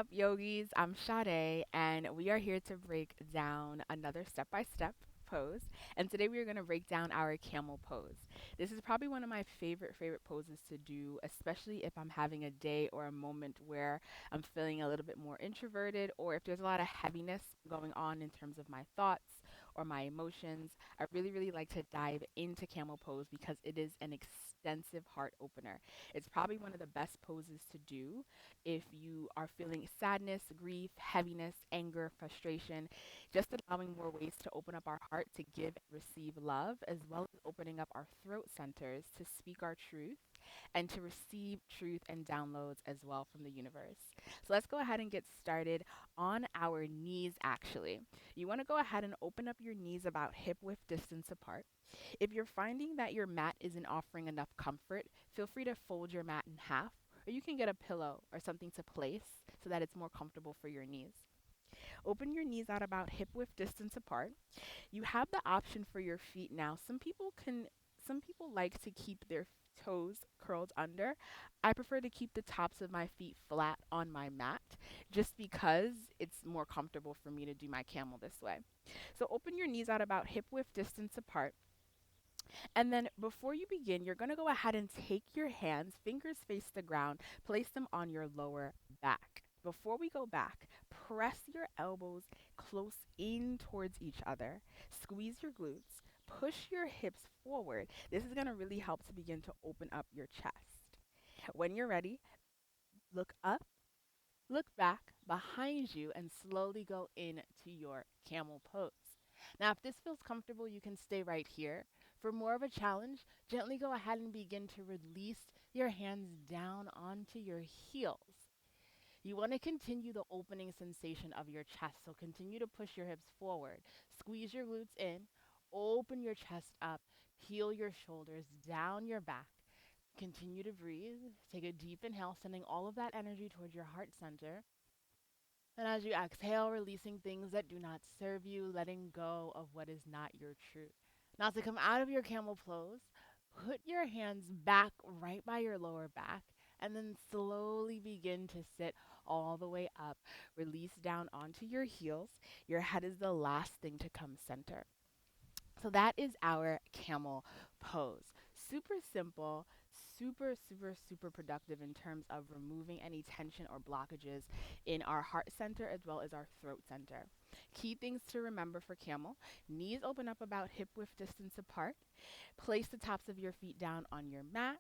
up, yogis? I'm Sade, and we are here to break down another step by step pose. And today we are going to break down our camel pose. This is probably one of my favorite poses to do, especially if I'm having a day or a moment where I'm feeling a little bit more introverted, or if there's a lot of heaviness going on in terms of my thoughts or my emotions. I really like to dive into camel pose because it is an extensive heart opener. It's probably one of the best poses to do if you are feeling sadness, grief, heaviness, anger, frustration, just allowing more ways to open up our heart to give and receive love, as well as opening up our throat centers to speak our truth and to receive truth and downloads as well from the universe. So let's go ahead and get started on our knees actually. You want to go ahead and open up your knees about hip width distance apart. If you're finding that your mat isn't offering enough comfort, feel free to fold your mat in half, or you can get a pillow or something to place so that it's more comfortable for your knees. Open your knees out about hip width distance apart. You have the option for your feet now. Some people like to keep their toes curled under. I prefer to keep the tops of my feet flat on my mat just because it's more comfortable for me to do my camel this way. So open your knees out about hip width distance apart. And then before you begin, you're going to go ahead and take your hands, fingers face the ground, place them on your lower back. Before we go back, press your elbows close in towards each other. Squeeze your glutes. Push your hips forward. This is going to really help to begin to open up your chest. When you're ready, look up, look back behind you, and slowly go into your camel pose. Now, if this feels comfortable, you can stay right here. For more of a challenge, gently go ahead and begin to release your hands down onto your heels. You want to continue the opening sensation of your chest, so continue to push your hips forward. Squeeze your glutes in, open your chest up, peel your shoulders down your back. Continue to breathe. Take a deep inhale, sending all of that energy towards your heart center. And as you exhale, releasing things that do not serve you, letting go of what is not your truth. Now, to come out of your camel pose, put your hands back right by your lower back, and then slowly begin to sit all the way up. Release down onto your heels. Your head is the last thing to come center. So that is our camel pose. Super simple, super productive in terms of removing any tension or blockages in our heart center as well as our throat center. Key things to remember for camel: knees open up about hip width distance apart. Place the tops of your feet down on your mat.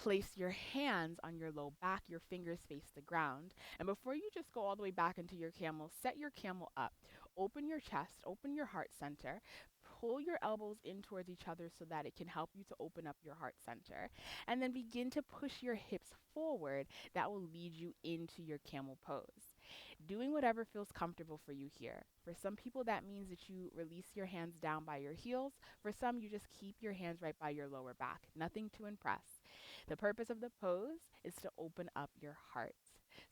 Place your hands on your low back, your fingers face the ground. And before you just go all the way back into your camel, set your camel up. Open your chest, open your heart center. Pull your elbows in towards each other so that it can help you to open up your heart center. And then begin to push your hips forward. That will lead you into your camel pose. Doing whatever feels comfortable for you here. For some people, that means that you release your hands down by your heels. For some, you just keep your hands right by your lower back. Nothing to impress. The purpose of the pose is to open up your heart.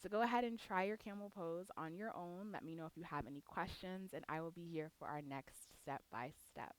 So go ahead and try your camel pose on your own. Let me know if you have any questions, and I will be here for our next step by step.